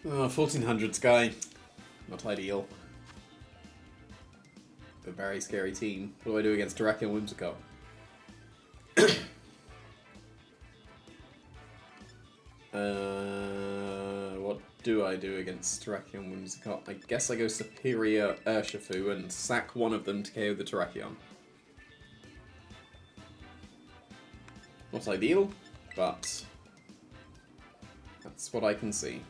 Oh, 1400s guy. Not ideal. A very scary team. What do I do against Terrakion and Whimsicott? What do I do against Terrakion and Whimsicott? I guess I go Superior Urshifu and sack one of them to KO the Terrakion. Not ideal, but that's what I can see.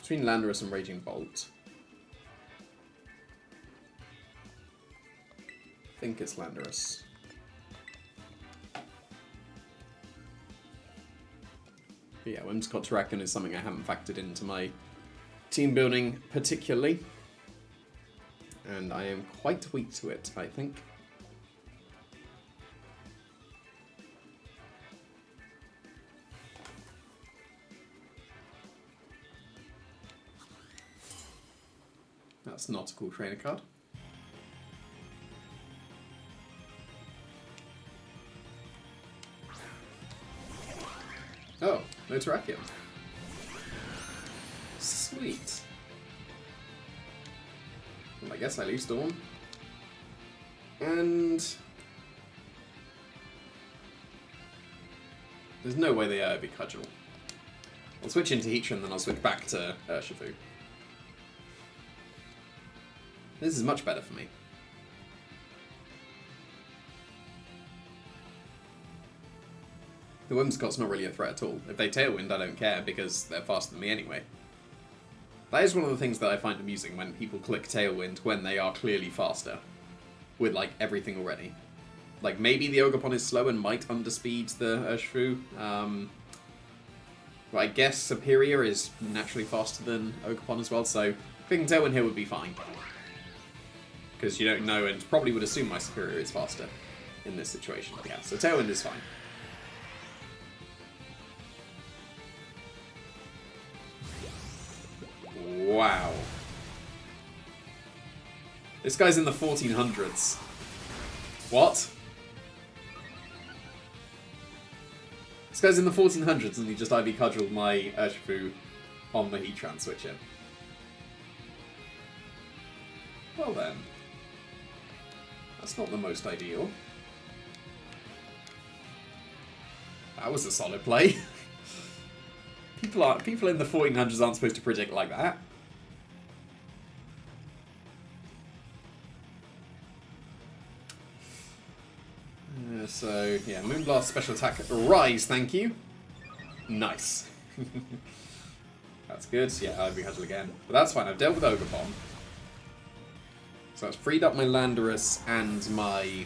Between Landorus and Raging Bolt. I think it's Landorus. But yeah, Whimsicott Terrakion is something I haven't factored into my team building particularly. And I am quite weak to it, I think. That's not a cool trainer card. Oh, no Terrakion. Sweet. Well, I guess I leave Storm. And there's no way they be Cudgel. I'll switch into Heatran and then I'll switch back to Urshifu. This is much better for me. The Whimsicott's not really a threat at all. If they Tailwind, I don't care because they're faster than me anyway. That is one of the things that I find amusing when people click Tailwind when they are clearly faster. With, like, everything already. Like, maybe the Ogerpon is slow and might underspeed the Urshifu. But I guess Superior is naturally faster than Ogerpon as well, so clicking Tailwind here would be fine. Because you don't know and probably would assume my Superior is faster in this situation. Yeah, so Tailwind is fine. Wow. This guy's in the 1400s. What? This guy's in the 1400s and he just IV Cudgeled my Urshifu on the Heatran switcher. Well then. That's not the most ideal. That was a solid play. People in the 1400s aren't supposed to predict like that. So, yeah, Moonblast special attack. Rise, thank you. Nice. That's good. Yeah, I'll be Cudgel again. But that's fine, I've dealt with Ogerpon. So that's freed up my Landorus and my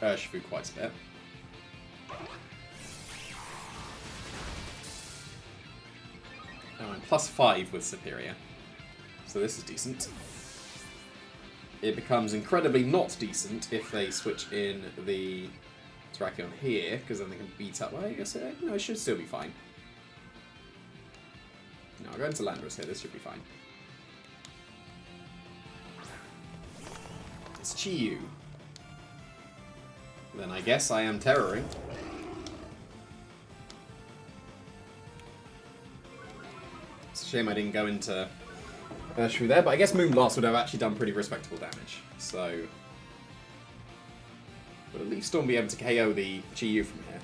Urshifu quite a bit. I'm +5 with Superior. So this is decent. It becomes incredibly not decent if they switch in the Terrakion here, because then they can beat up. Well, I guess it should still be fine. No, I'll go into Landorus here. This should be fine. It's Chi-Yu. Then I guess I am Terroring. It's a shame I didn't go into Urshifu there, but I guess Moonblast would have actually done pretty respectable damage. So, but at least Storm be able to KO the Chi-Yu from here.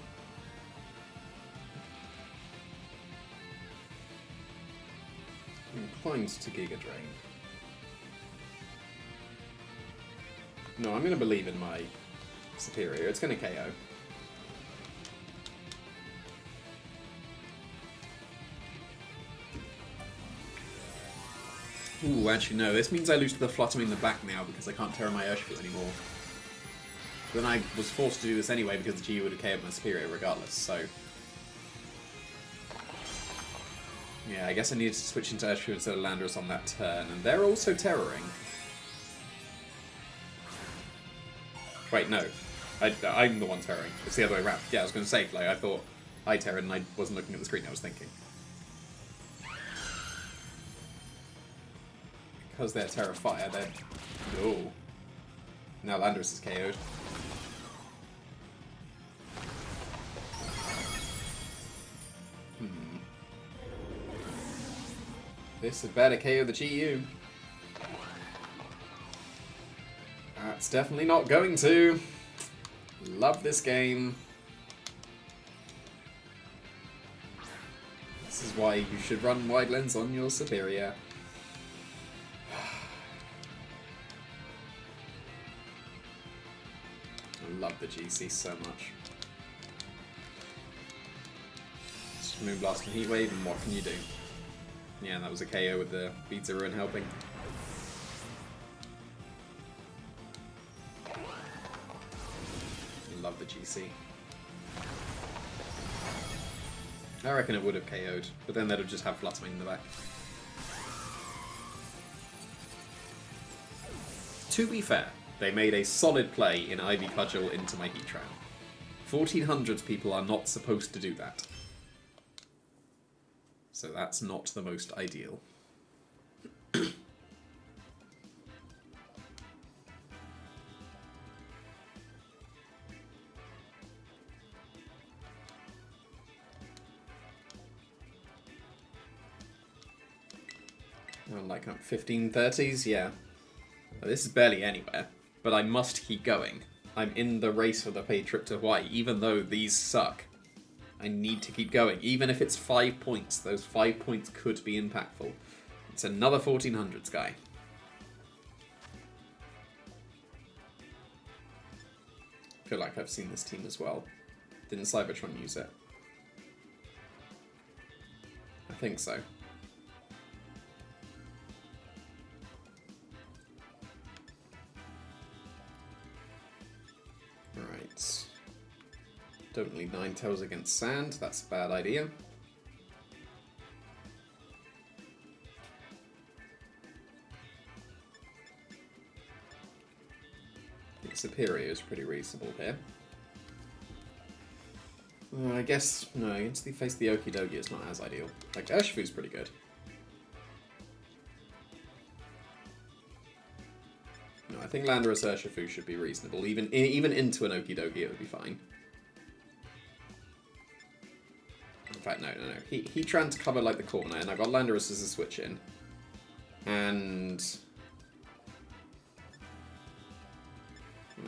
I'm inclined to Giga Drain. No, I'm going to believe in my Superior. It's going to KO. Ooh, actually no. This means I lose to the Flutter in the back now because I can't Terra my Urshifu anymore. Then I was forced to do this anyway because the G would have KO'd my Superior regardless, so... Yeah, I guess I needed to switch into Urshifu instead of Landorus on that turn, and they're also Terroring. Wait, no. I'm the one Terroring. It's the other way around. Yeah, I was going to say, like, I thought I Terrored and I wasn't looking at the screen, I was thinking. Because they're Terra Fire, they're... Oh. Now Landorus is KO'd. This had better KO the GU. That's definitely not going to. Love this game. This is why you should run wide lens on your superior. I love the GC so much. Just Moonblast and Heatwave, and what can you do? Yeah, that was a KO with the Beads of Ruin helping. Love the GC. I reckon it would have KO'd, but then they'd have just had Fluttermane in the back. To be fair, they made a solid play in Ivy Cudgel into my Heatran. 1400s people are not supposed to do that. So that's not the most ideal. Like 1530s, yeah. This is barely anywhere, but I must keep going. I'm in the race for the paid trip to Hawaii, even though these suck. I need to keep going, even if it's 5 points. Those 5 points could be impactful. It's another 1400s guy. I feel like I've seen this team as well. Didn't Cybertron use it? I think so. Right. Don't need Ninetales against Sand, that's a bad idea. I think Superior is pretty reasonable here. I guess, no, against the face the Okie Dokie is not as ideal. Like, Urshifu's pretty good. No, I think Landorus Urshifu should be reasonable. Even into an Okie Dokie it would be fine. In fact, no. He tried to cover like the corner, and I got Landorus as a switch in. And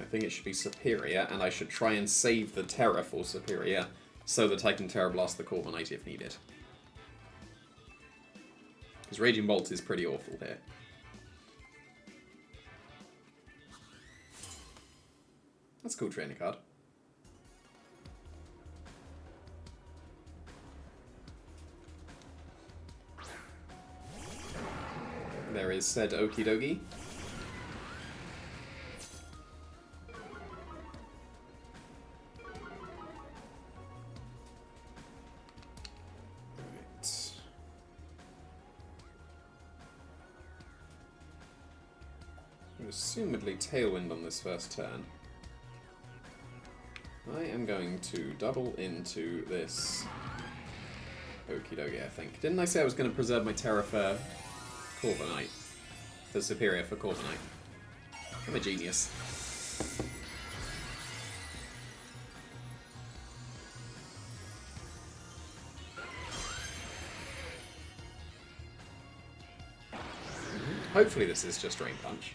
I think it should be Superior, and I should try and save the Terra for Superior, so that I can Terra Blast the Corviknight if needed. Because Raging Bolt is pretty awful here. That's a cool trainer card. There is said Okie Dokie. Assumedly Tailwind on this first turn. I am going to double into this Okie Dokie, I think. Didn't I say I was going to preserve my Terra for Corviknight? For Superior for Corviknight. I'm a genius. Hopefully this is just Drain Punch.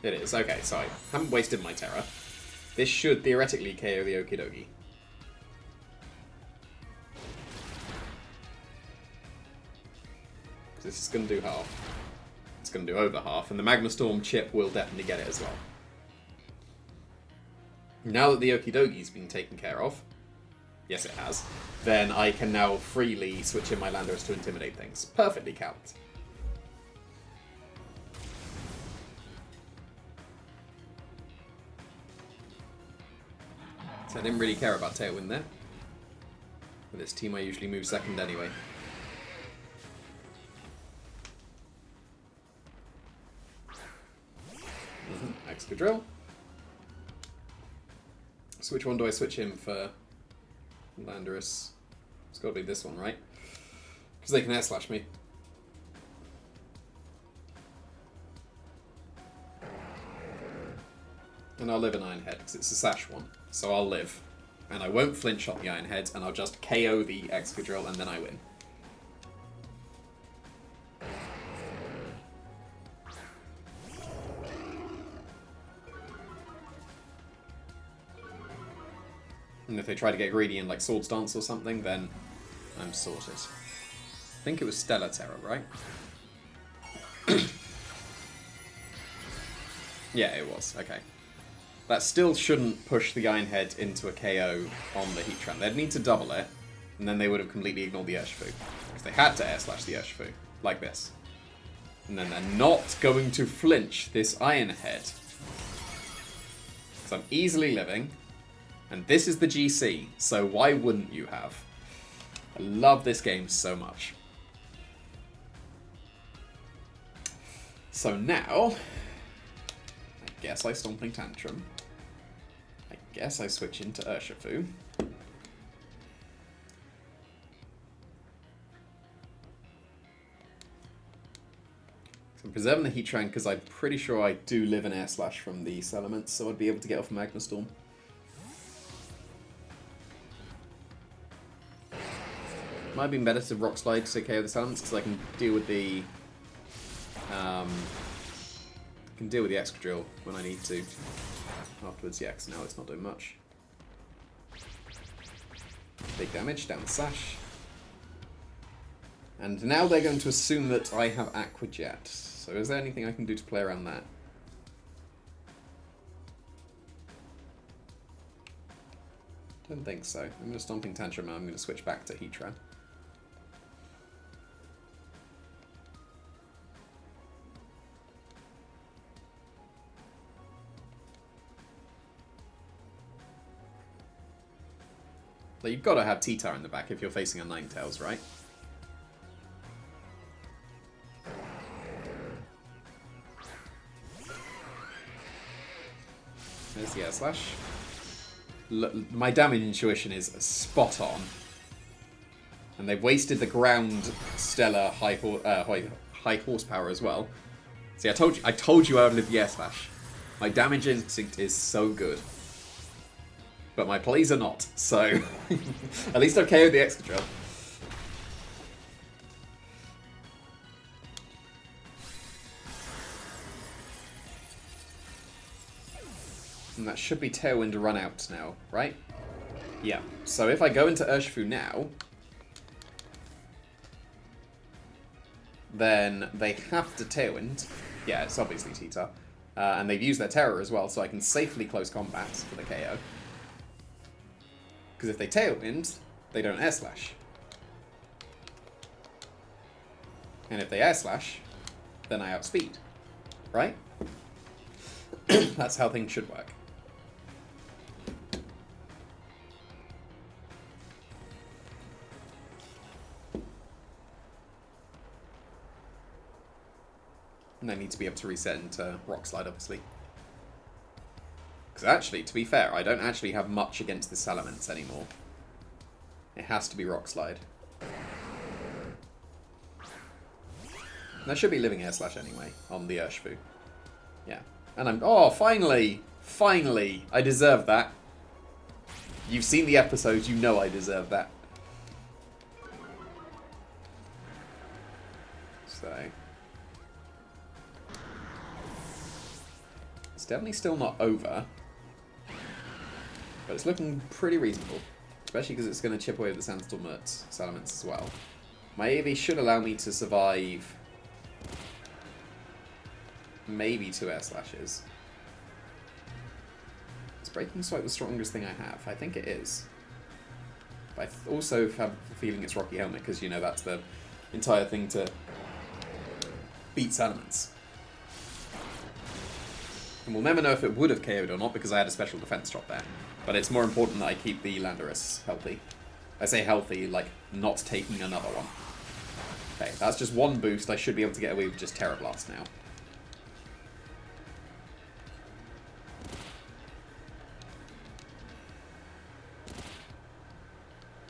It is. Okay, so I haven't wasted my Terra. This should theoretically KO the Okie Dokie. This is going to do half. It's going to do over half, and the Magma Storm chip will definitely get it as well. Now that the Okie Dokie's been taken care of, yes it has, then I can now freely switch in my Landorus to intimidate things. Perfectly count. So I didn't really care about Tailwind there. With this team I usually move second anyway. Excadrill. So which one do I switch in for Landorus? It's got to be this one, right? Because they can air slash me. And I'll live an Iron Head, because it's a Sash one. So I'll live. And I won't flinch on the Iron Head, and I'll just KO the Excadrill, and then I win. And if they try to get greedy in like Swords Dance or something, then I'm sorted. I think it was Stellar Terror, right? Yeah, it was. Okay. That still shouldn't push the Ironhead into a KO on the Heatran. They'd need to double it, and then they would have completely ignored the Urshifu. Because they had to Air Slash the Urshifu, like this. And then they're not going to flinch this Ironhead. Because I'm easily living, and this is the GC, so why wouldn't you have? I love this game so much. So now, I guess I Stomping Tantrum. I guess I switch into Urshifu. So I'm preserving the Heatran because I'm pretty sure I do live an Air Slash from these elements, so I'd be able to get off a Magna Storm. Might have been better to Rock Slide to KO the elements because I can deal with the Excadrill when I need to. Afterwards, yeah, because now it's not doing much. Big damage, down the Sash. And now they're going to assume that I have Aqua Jet. So is there anything I can do to play around that? Don't think so. I'm going to Stomping Tantrum and I'm going to switch back to Heatran. Like, you've got to have T-Tar in the back if you're facing a Ninetales, right? There's the Air Slash. My damage intuition is spot on. And they've wasted the ground stellar high horsepower as well. See, I told you I would live the Air Slash. My damage instinct is so good. But my plays are not, so at least I've KO'd the Excadrill. And that should be Tailwind to run out now, right? Yeah. So if I go into Urshifu now, then they have to Tailwind. Yeah, it's obviously T-Tar. And they've used their Terror as well, so I can safely close combat for the KO. Because if they Tailwind, they don't Air Slash. And if they Air Slash, then I outspeed. Right? That's how things should work. And I need to be able to reset into Rock Slide, obviously. Because actually, to be fair, I don't actually have much against this Salamence anymore. It has to be Rock Slide. And I should be living Air Slash anyway, on the Urshifu. Yeah. And I'm... Oh, finally! Finally! I deserve that. You've seen the episodes, you know I deserve that. So... It's definitely still not over. But it's looking pretty reasonable. Especially because it's going to chip away with the Sandstorm Salamence as well. My AV should allow me to survive... maybe 2 Air Slashes. Is Breaking Swipe the strongest thing I have? I think it is. But I also have the feeling it's Rocky Helmet, because, you know, that's the entire thing to beat Salamence. And we'll never know if it would have KO'd or not, because I had a special defense drop there. But it's more important that I keep the Landorus healthy. I say healthy, like, not taking another one. Okay, that's just one boost. I should be able to get away with just Terra Blast now.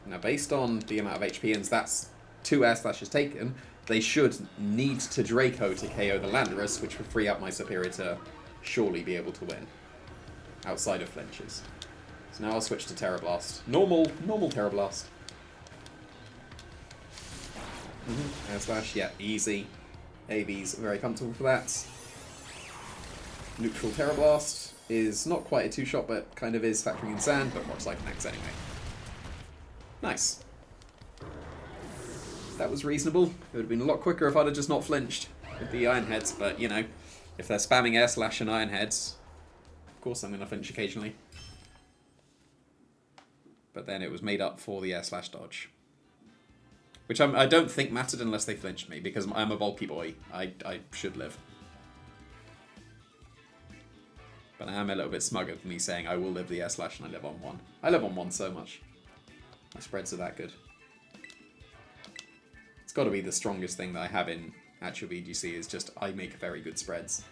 Now, based on the amount of HP, and that's 2 Air Slashes taken, they should need to Draco to KO the Landorus, which would free up my Superior to surely be able to win. Outside of flinches. So now I'll switch to Terra Blast. Normal Terra Blast. Air Slash, yeah, easy. AV's very comfortable for that. Neutral Terra Blast. is not quite a two-shot, but kind of is factoring in sand, but Rock Slide connects anyway. Nice. That was reasonable. It would have been a lot quicker if I'd have just not flinched with the Iron Heads, but, you know, if they're spamming Air Slash and Iron Heads, of course I'm going to flinch occasionally. But then it was made up for the Air Slash dodge. Which I don't think mattered unless they flinched me, because I'm a bulky boy. I should live. But I am a little bit smug of me saying I will live the Air Slash and I live on 1. I live on 1 so much. My spreads are that good. It's got to be the strongest thing that I have in actual VGC is just I make very good spreads.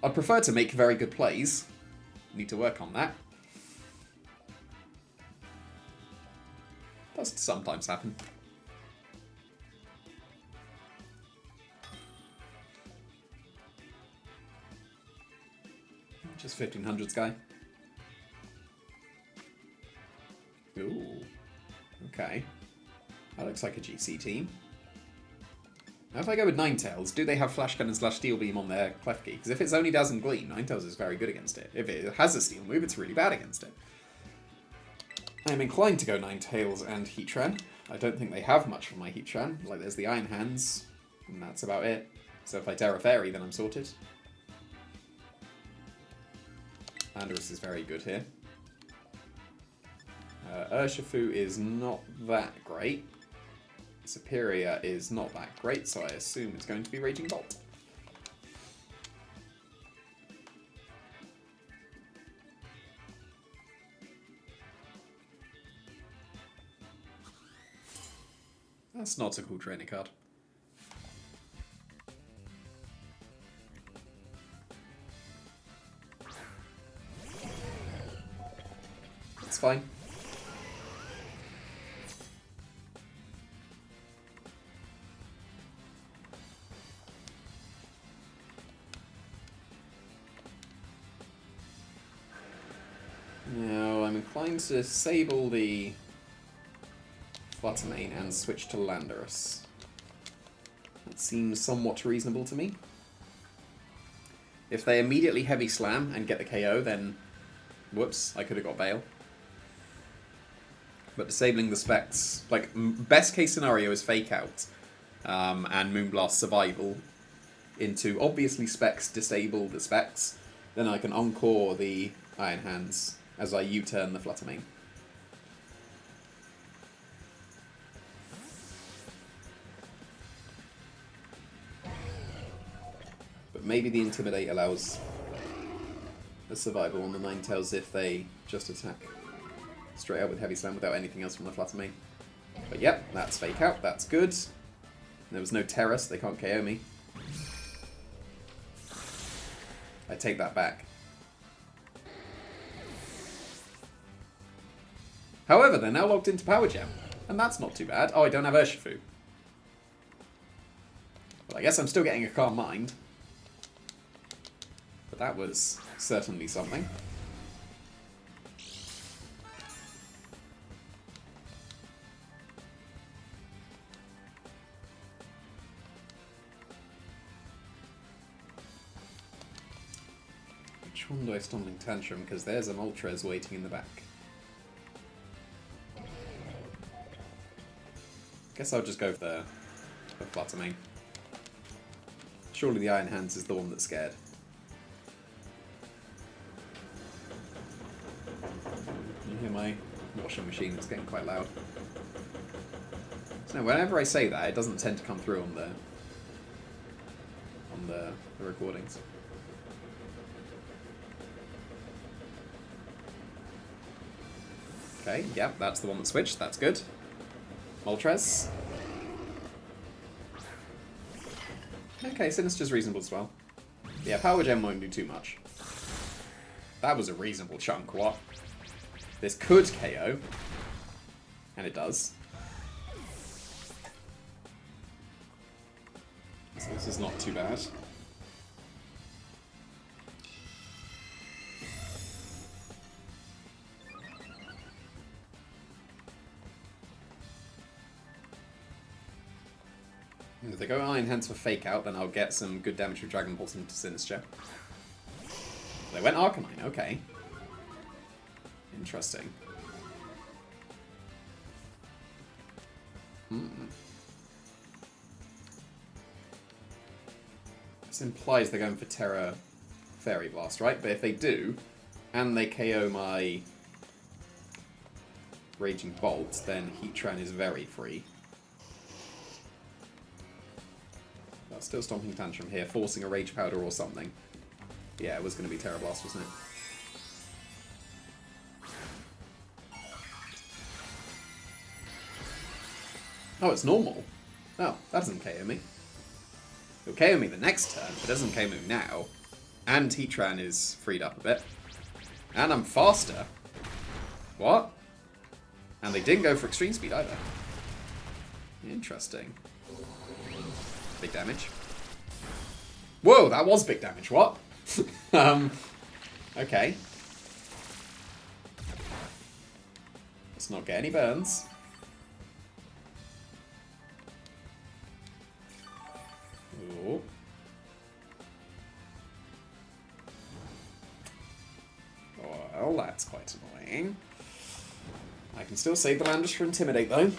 I prefer to make very good plays. Need to work on that. Does sometimes happen. Just 1500s guy. Ooh. Okay. That looks like a GC team. Now if I go with Ninetales, do they have Flash Cannon / Steel Beam on their Clef Key? Because if it's only Dazzle and Gleam, Ninetales is very good against it. If it has a Steel move, it's really bad against it. I'm inclined to go Ninetales and Heatran. I don't think they have much for my Heatran. Like, there's the Iron Hands, and that's about it. So if I Terra Fairy, then I'm sorted. Landorus is very good here. Urshifu is not that great. Superior is not that great, so I assume it's going to be Raging Bolt. That's not a cool training card. It's fine. Now, I'm inclined to disable the Fluttermane and switch to Landorus. That seems somewhat reasonable to me. If they immediately Heavy Slam and get the KO, then whoops, I could have got Bail. But disabling the specs, like, best case scenario is Fake Out and Moonblast Survival into obviously specs, disable the specs, then I can Encore the Iron Hands as I U-turn the Fluttermane. But maybe the Intimidate allows a survival on the Ninetales if they just attack straight out with Heavy Slam without anything else from the Fluttermane. But yep, that's Fake Out, that's good. There was no Terra, so they can't KO me. I take that back. However, they're now logged into Power Gem, and that's not too bad. Oh, I don't have Urshifu. Well, I guess I'm still getting a Calm Mind. But that was certainly something. Which one do I Stumbling Tantrum? Because there's a Moltres waiting in the back. Guess I'll just go for the Fluttermane. Surely the Iron Hands is the one that's scared. You hear my washing machine? It's getting quite loud. So no, whenever I say that, it doesn't tend to come through on the recordings. Okay, yep, that's the one that switched. That's good. Moltres. Okay, Sinister's reasonable as well. Yeah, Power Gem won't do too much. That was a reasonable chunk, what? This could KO. And it does. So this is not too bad. If they go Iron Hands for Fake Out, then I'll get some good damage with Dragon Pulse into Sinister. They went Arcanine, okay. Interesting. This implies they're going for Terra Fairy Blast, right? But if they do, and they KO my Raging Bolt, then Heatran is very free. That's still Stomping Tantrum here, forcing a Rage Powder or something. Yeah, it was going to be Terra Blast, wasn't it? Oh, it's normal. Oh, that doesn't KO me. It'll KO me the next turn, but it doesn't KO me now. And Heatran is freed up a bit. And I'm faster. What? And they didn't go for extreme speed either. Interesting. Big damage. Whoa, that was big damage. What? Okay. Let's not get any burns. Ooh. Well, that's quite annoying. I can still save the Landorus for Intimidate, though.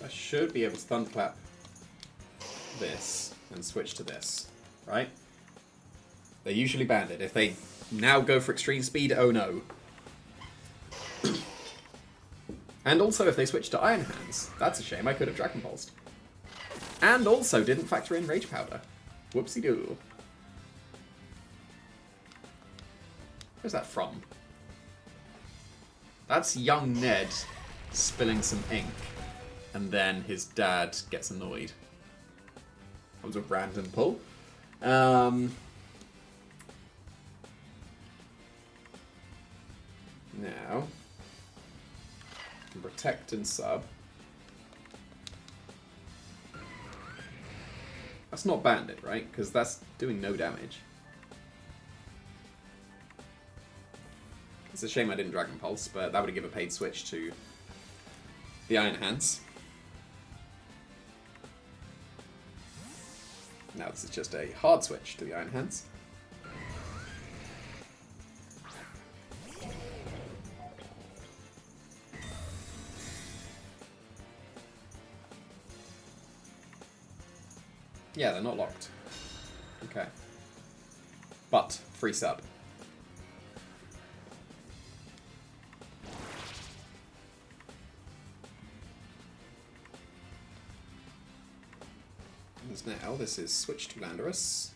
I should be able to Thunderclap this and switch to this, right? They're usually banded. If they now go for extreme speed, oh no. And also if they switch to Iron Hands, that's a shame, I could have Dragon Pulsed. And also didn't factor in Rage Powder. Whoopsie-doo. Where's that from? That's young Ned spilling some ink, and then his dad gets annoyed. That was a random pull. Now, protect and sub. That's not banded, right? Because that's doing no damage. It's a shame I didn't Dragon Pulse, but that would give a paid switch to the Iron Hands. Now this is just a hard switch to the Iron Hands. Yeah, they're not locked. Okay. But, free sub. And now this is switch to Landorus.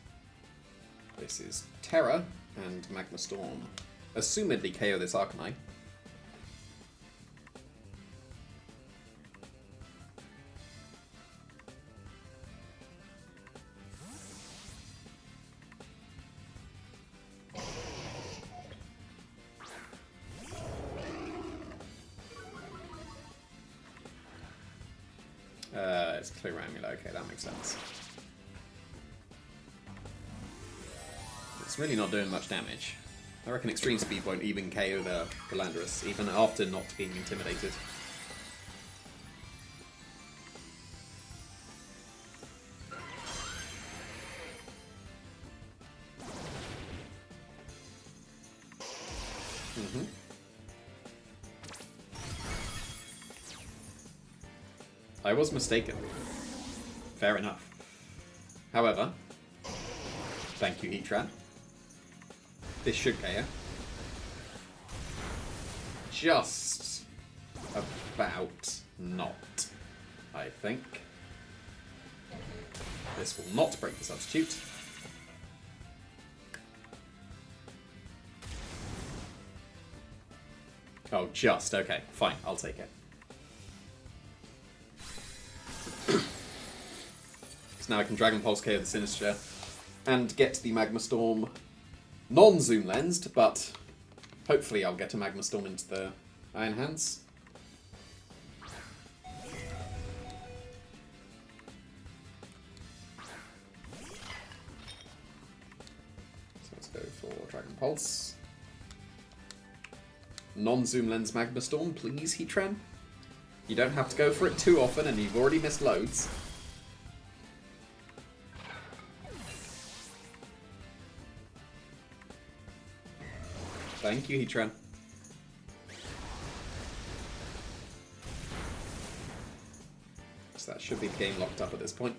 This is Terra and Magma Storm. Assumedly KO this Arcanine. It's Clear Amulet, okay, that makes sense. It's really not doing much damage. I reckon Extreme Speed won't even KO the Landorus, even after not being intimidated. I was mistaken. Fair enough. However, thank you, Heatran. This should KO. Just about not, I think. This will not break the substitute. Oh, just. Okay, fine. I'll take it. So now I can Dragon Pulse KO the Sinistcha and get the Magma Storm non-zoom lensed, but hopefully I'll get a Magma Storm into the Iron Hands. So let's go for Dragon Pulse. Non-zoom lens Magma Storm, please, Heatran. You don't have to go for it too often, and you've already missed loads. Thank you, Heatran. So that should be the game locked up at this point.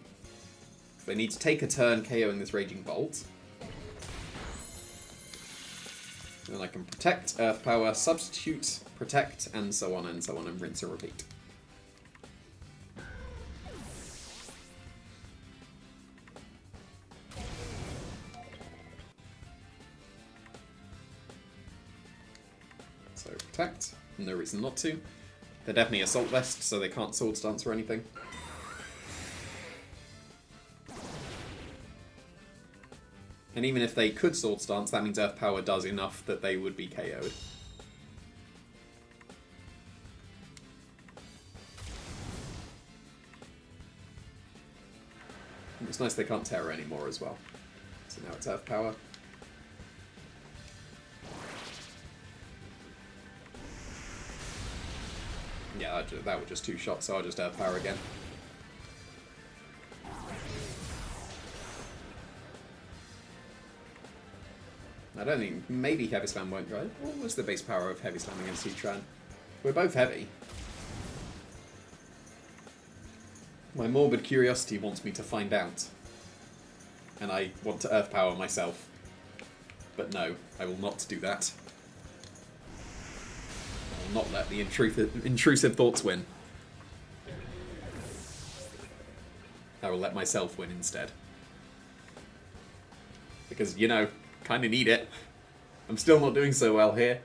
They need to take a turn KOing this Raging Bolt. And I can protect, Earth Power, substitute, protect, and so on, and rinse and repeat. So protect, no reason not to. They're definitely Assault Vest, so they can't Sword Stance or anything. And even if they could Sword Stance, that means Earth Power does enough that they would be KO'd. And it's nice they can't Terror anymore as well. So now it's Earth Power. Yeah, that was just 2 shots, so I'll just Earth Power again. I don't think... Maybe Heavy Slam won't go. What was the base power of Heavy Slam against Heatran? We're both heavy. My morbid curiosity wants me to find out. And I want to Earth Power myself. But no, I will not do that. I will not let the intrusive thoughts win. I will let myself win instead. Because, you know... kind of need it. I'm still not doing so well here.